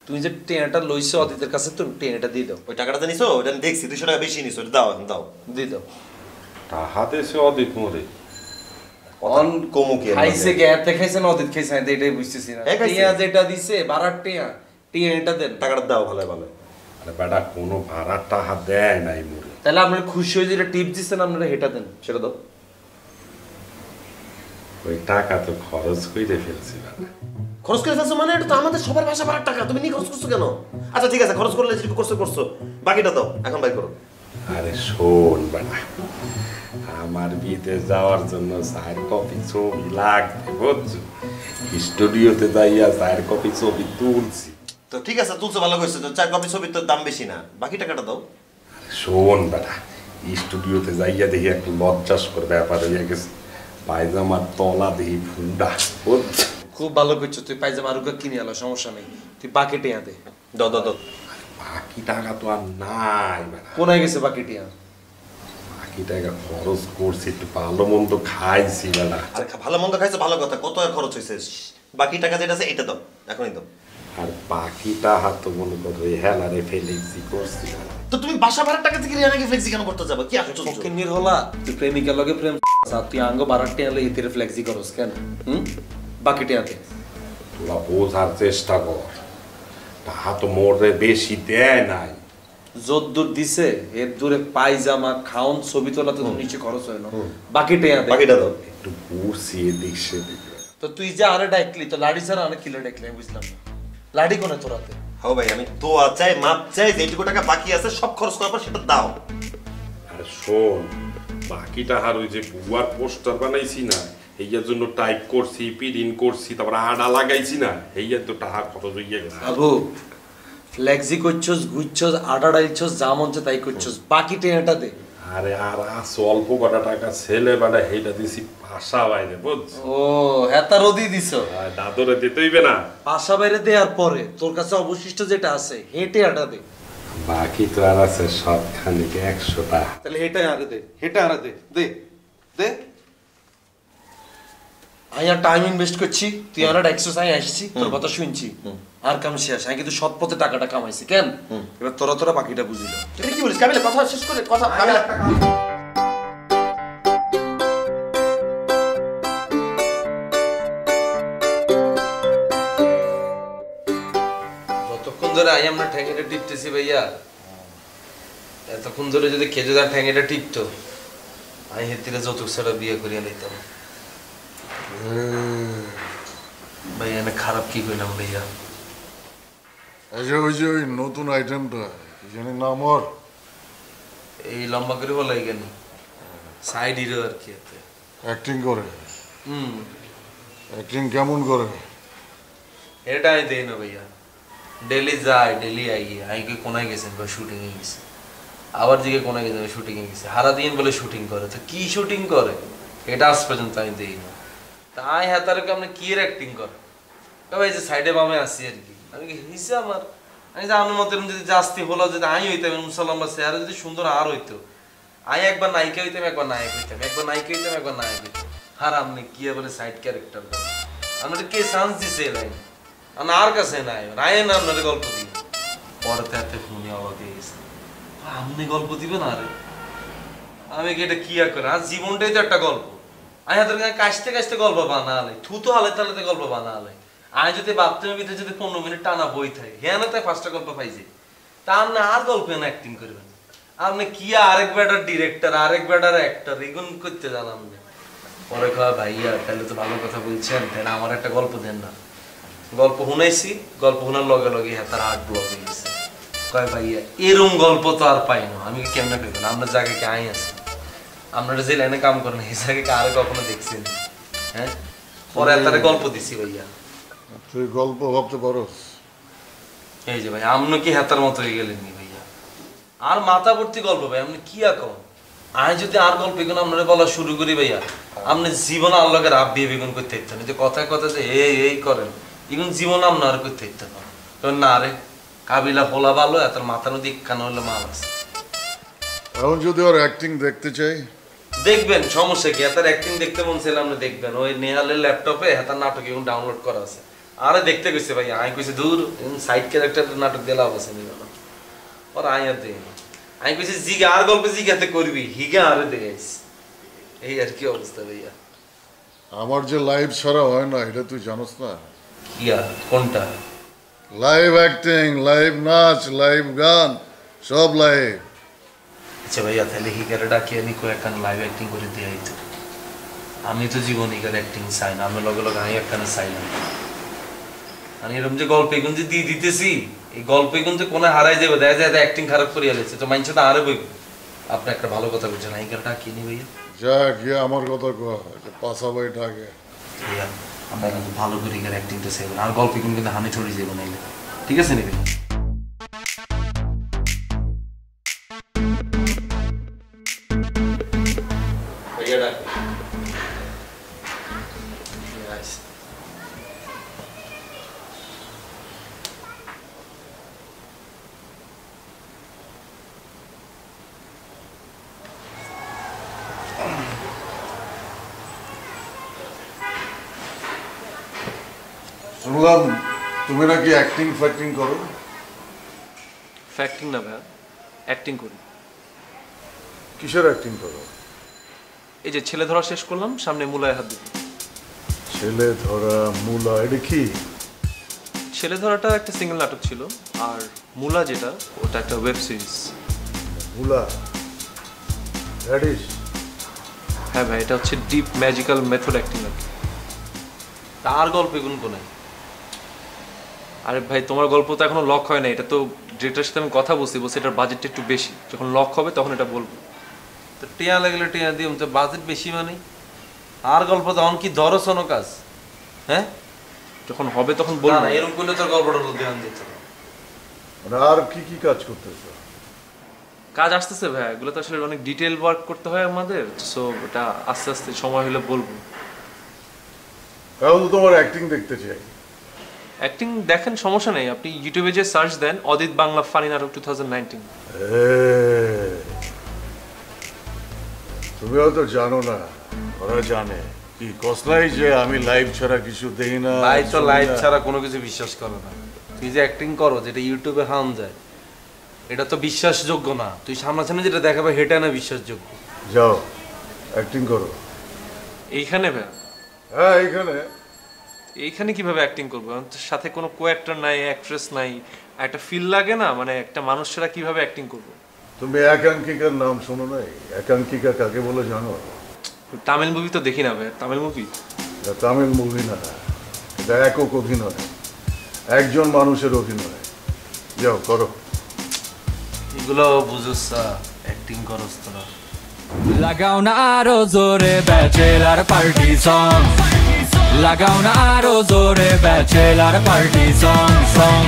তুমি যে টেনাটা লইছো অদিতের কাছে, তুমি টেনাটা দিয়ে দাও। ওই টাকাটা নিছো, ওটা আমি দেখছি 200 টাকা বেশি নিছো, দাও এখন দাও। দিয়ে দাও। হাতে সে অদিত মরে অন কমু কি খাইছে কে? এতে খাইছে না অদিত খাইছে? আমি এটাই বুঝতেছি না। টিয়া যেটা দিছে ভাড়ার টিয়া, টিয়া এটা দেন। টাকাটা দাও ভালো ভালো। আরে বেটা কোনো ভাড়ার টাকা দেয় নাই মরে। তাহলে আপনারা খুশি হয়ে যেটা টিপ দিচ্ছেন আপনারা হেটা দেন, সেটা দাও। ওই টাকা তো খরচ করে ফেলছি না। খরচ করে ফেলছো মানে? এটা তো আমাদের সবার বাসা ভাড়ার টাকা, তুমি নিয়ে খরচ করছো কেন? আচ্ছা ঠিক আছে, খরচ করলে যেটুকু করছো করছো, বাকিটা দাও এখন বাই করো। আরে শোন বেটা, আমার বিয়েতে যাওয়ার জন্য 4 কপি ছবি লাগবে বুঝছো, স্টুডিওতে যাইয়া 4 কপি ছবি তুলছি। তো ঠিক আছে, তুলছো ভালো করছো, 4 কপি ছবির তো দাম বেশি না, বাকি টাকাটা দাও। শোন বেটা, স্টুডিওতে যাইয়া দেখি একটা লজ্জাস্কর ব্যাপার হইয়া গেছে, পায়জামার তলা দেখি ফুন্ডা বুঝছো। খুব ভালো করছো, তুই পায়জামা আরুকা কিনে আলো, সমস্যা নেই। তুই বাকি টিয়া দে। দাও দাও দাও। বাকি টাকা তো আর নাই বেটা, কোনায় গেছে বাকি টিয়া? বাকি টাকা খরচ করছি, একটু ভালো মন্দ খাইছি বেটা। আরে ভালো মন্দ খাইছো ভালো কথা, কত আর খরচ হয়েছে? বাকি টাকা যেটা আছে এটা দাও, এখনই দাও। আর বাকি টাকা তো মনে করো হেলারে ফেলেছি করছি। তো তুমি বাসা ভাড়ার টাকা থেকে রিয়ানাকে ফ্লেক্সি কেন করতে যাবে? কি আসছো? ওকে নির্হলা, তুই প্রেমিকার লগে প্রেম তুই আঙ্গ ভাড়ার টিয়া লই এতে ফ্লেক্সি করস কেন? বাকি টিয়া দে। তোরা বোঝার চেষ্টা কর, টাকা তো মোরে বেশি দেয় নাই। যদ্দূর দিছে এর দূরে পায়জামা খাউন ছবি তোলা তো নিচে খরচ হয় না। বাকি টিয়া দে। বাকিটা দাও। একটু বুঝছি এদিক সেদিক। তো তুই যে আরে ডাকলি, তো লাড়ি ছাড়া আরে কিলে ডাকলি আমি বুঝলাম না। লাড়ি কোনে তোরাতে? হ্যাঁ ভাই, আমি দোয়া চাই, মাপ চাই, যেটুকু টাকা বাকি আছে সব খরচ করার পর সেটা দাও। আর শোন, বাকি টাকার ওই যে বুয়ার পোস্টার বানাইছি না, এইয়ার জন্য টাইপ করছি, প্রিন্ট করছি, তারপর আডা লাগাইছি না, এইয়ার তো টাকা খরচ হইয়া গেছে। বাবু ফ্লেক্সি করছস, ঘুরছস, আডা ডাইলছস, যা মন চায় তাই করছস, বাকি টিয়াটা দে। আরে আর আছে অল্প কটা টাকা, ছেলে বাড়া সেইটা দিছি ভাষা বাইরে বুঝছো। ও হেতা রদি দিছো? দাদরে দিতে হইবে না? পাশা বাইরে দেওয়ার পরে তোর কাছে অবশিষ্ট যেটা আছে হেটে আটা দে। বাকি তো আর আছে সবখানে 100 টাকা। তাহলে হেটাই আরে দে, হেটা আরে দে, দে দে। আমি আর টাইম ইনভেস্ট করছি, তুই আমার এক্সারসাইজ আসছি, তোর কথা শুনছি, আর কাম শেষ। আমি কিন্তু সৎ পথে টাকাটা কামাইছি কেন? এবার তোরা তোরা বাকিটা বুঝিল। তুই কি বলিস কাবিলা? কথা শেষ করে কথা কাবিলা। যতক্ষণ ধরে আই আমরা ঠ্যাঙ্গেটা টিপতেছি ভাইয়া, এতক্ষণ ধরে যদি খেজুদার ঠ্যাঙ্গেটা টিপতো, আমি হেতিরে যৌতুক ছাড়া বিয়ে করিয়া নিতাম। ভাইয়া না খারাপ কি কইলাম ভাইয়া? ওই যে ওই নতুন আইটেমটা কি জানি নাম ওর, এই লম্বা করে বলাই কেন? সাইড হিরো আর কি। এতে অ্যাক্টিং করে। অ্যাক্টিং কেমন করে? এটা আমি দেই না ভাইয়া, ডেলি যায় ডেলি আইকে কোনায় গেছেন বা শুটিং এ গেছে, আবার দিকে কোনায় গেছে শুটিং এ গেছে, সারা দিন বলে শুটিং করে। তো কি শুটিং করে এটা আজ পর্যন্ত আমি দেই না। তাই হাতারকে আপনি কি এর অ্যাক্টিং করে? ভাই যে সাইডে বামে আসি আর কি, আমি কি হিসে আমার, আমি যে আমার মতের যদি জাস্তি হলো, যদি আমি হইতাম মুসলমান বা চেহারা যদি সুন্দর আর হইতো, আমি একবার নায়িকা হইতাম, একবার নায়ক হইতাম, একবার নায়িকা হইতাম, একবার নায়ক হইতাম। আর আপনি কি বলে সাইড ক্যারেক্টার করেন? আপনার কে চান্স দিছে লাইন? আর কাছে নাই রায় না আপনার গল্প দিই, পরে তো এত ফোনে অবাক হয়ে গেছে, আপনি গল্প দিবেন? আরে আমি কি এটা কি আর করে? আর জীবনটাই তো একটা গল্প। আমি হাতের কাশতে কাশতে গল্প বানালে, থুতু হালাইতে হালাইতে গল্প বানালে, আমি যদি বাথরুমের ভিতরে যদি 15 মিনিট টানা বই থাকে, হ্যাঁ না তাই 5টা গল্প পাইছে, তা আপনি আর গল্প না অ্যাক্টিং করবেন? আপনি কি আরেক বেটার ডিরেক্টর, আরেক বেটার অ্যাক্টর, এগুন করতে জান আপনি? পরে কয় ভাইয়া তাহলে তো ভালো কথা বলছেন, তাহলে আমার একটা গল্প দেন না। গল্প শুনাইছি, গল্প শোনার লগে লগে হ্যাঁ তার আর্ট ব্লক হয়ে গেছে। কয় ভাইয়া এরম গল্প তো আর পাই না, আমি কেমনে পেবেন? আপনার জায়গায় কে আই আছে? আপনারা যে লাইনে কাম করেন এই জায়গায় আরে কখনো দেখছেন? হ্যাঁ পরে তার গল্প দিছি ভাইয়া। তুই গল্প ভাবতে পারোস? এই যে ভাই আপনি কি হাতার মতো হয়ে গেলেন নি ভাইয়া? আর মাথা ভর্তি গল্প ভাই, আপনি কি এখন? আমি যদি আর গল্প এগুলো আপনারা বলা শুরু করি ভাইয়া, আপনি জীবন আল্লাহকে রাব বিয়ে বেগুন করতে ইচ্ছেন, যে কথায় কথা যে এই করেন, এগুন জীবন আপনার আর করতে ইচ্ছা করেন না। আরে কাবিলা হোলা ভালো, এত মাথা নদী কান হলে মাল আছে। এখন যদি ওর অ্যাক্টিং দেখতে চাই, দেখবেন, সমস্যা কি? এত অ্যাক্টিং দেখতে মন চাইলে আপনি দেখবেন, ওই নেহালের ল্যাপটপে এত নাটক এবং ডাউনলোড করা আছে, আরে দেখতে কইছে ভাই আমি কইছে দূর সাইড ক্যারেক্টার নাটক দিলা বসে নি না আর আয়া দে আমি কইছে জিগা আর গল্প জিগাতে করবি হিগা আরে দেখাইস এই আর কি অবস্থা ভাইয়া আমার যে লাইভ ছাড়া হয় না এটা তুই জানোস না কিয়া কোনটা লাইভ অ্যাক্টিং লাইভ নাচ লাইভ গান সব লাইভ আচ্ছা ভাইয়া তাহলে হিগারে ডাকি আমি কয়েকখান লাইভ অ্যাক্টিং করে দিই তো আমি তো জীবন হিগার অ্যাক্টিং চাই না আমি লগে লগে আমি একখানে চাই না আমি এরকম যে গল্পে গুঞ্জে দিয়ে দিতেছি এই গল্পে গুঞ্জে কোনে হারাই যাবে দেখা যায় অ্যাক্টিং খারাপ করিয়া লেছে তো মাইনছে তো আরে বই আপনি একটা ভালো কথা বলছেন হিগারে ডাকি নি ভাইয়া যা গিয়ে আমার কথা কয় পাশা বই ঢাকে ভাইয়া আমরা কিন্তু ভালো করে হিগার অ্যাক্টিংটা চাইব আর গল্পে কিন্তু হানি ছড়ি যাবো নাইলে ঠিক আছে নি ভাইয়া ভাইয়া ডাক শুনলাম তুমি নাকি অ্যাক্টিং ফ্যাক্টিং করো ফ্যাক্টিং না ভাইয়া অ্যাক্টিং করি কিসের অ্যাক্টিং করো এই যে ছেলে ধরা শেষ করলাম সামনে মূলায় হাত দিবি ছেলে ধরা মূলা এটা কি ছেলে ধরাটা একটা সিঙ্গেল নাটক ছিল আর মূলা যেটা ওটা একটা ওয়েব সিরিজ মূলা দ্যাট ইজ হ্যাঁ ভাই এটা হচ্ছে ডিপ ম্যাজিক্যাল মেথড অ্যাক্টিং আর কি। তার গল্পে কোন কোনে আরে ভাই তোমার গল্প তো এখনো লক হয় না এটা তো ডিরেক্টরের সাথে আমি কথা বলছি এটার বাজেটটা একটু বেশি যখন লক হবে তখন এটা বলবো তো টিয়া লাগলে টিয়া দিও তো বাজেট বেশি মানে আর গল্প তখন কি ধরছনো কাজ হ্যাঁ যখন হবে তখন না বলবো না এরকম করলে তোর গল্পটা ধ্যান দিতে হবে। মানে আর কি কি কাজ করতেছো কাজ আসতেছে ভাই এগুলো তো আসলে অনেক ডিটেল ওয়ার্ক করতে হয় আমাদের সো ওটা আস্তে আস্তে সময় হলে বলবো এখন তো তোমার অ্যাক্টিং দেখতে চাই অ্যাক্টিং দেখেন সমস্যা নেই আপনি ইউটিউবে যে সার্চ দেন অদিত বাংলা ফানি নাটক 2019 তুমি হয়তো জানো না ওরা জানে কি কসলাই যে আমি লাইভ ছাড়া কিছু দেই না ভাই তো লাইভ ছাড়া কোনো কিছু বিশ্বাস করে না তুই যে অ্যাক্টিং করো যেটা ইউটিউবে হাম যায় এটা তো বিশ্বাসযোগ্য না তুই সামনাসামনি যেটা দেখাবে সেটা না বিশ্বাসযোগ্য যাও অ্যাক্টিং করো এইখানে ভাই হ্যাঁ এইখানে এইখানে কিভাবে অ্যাক্টিং করবো আমার তো সাথে কোনো কো অ্যাক্টর নাই অ্যাক্ট্রেস নাই একটা ফিল লাগে না মানে একটা মানুষ ছাড়া কিভাবে অ্যাক্টিং করবো তুমি একাঙ্কিকার নাম শোনো নাই একাঙ্কিকা কাকে বলে জানো তামিল মুভি তো দেখি না ভাই তামিল মুভি এটা তামিল মুভি না এটা একক অভিনয় একজন মানুষের অভিনয় যাও করো এগুলো বুঝোস অ্যাক্টিং করস তোরা লাগাও না আরো জোরে ব্যাচেলার পার্টি সং লাগাও না আরো জোরে ব্যাচেলার পার্টি সং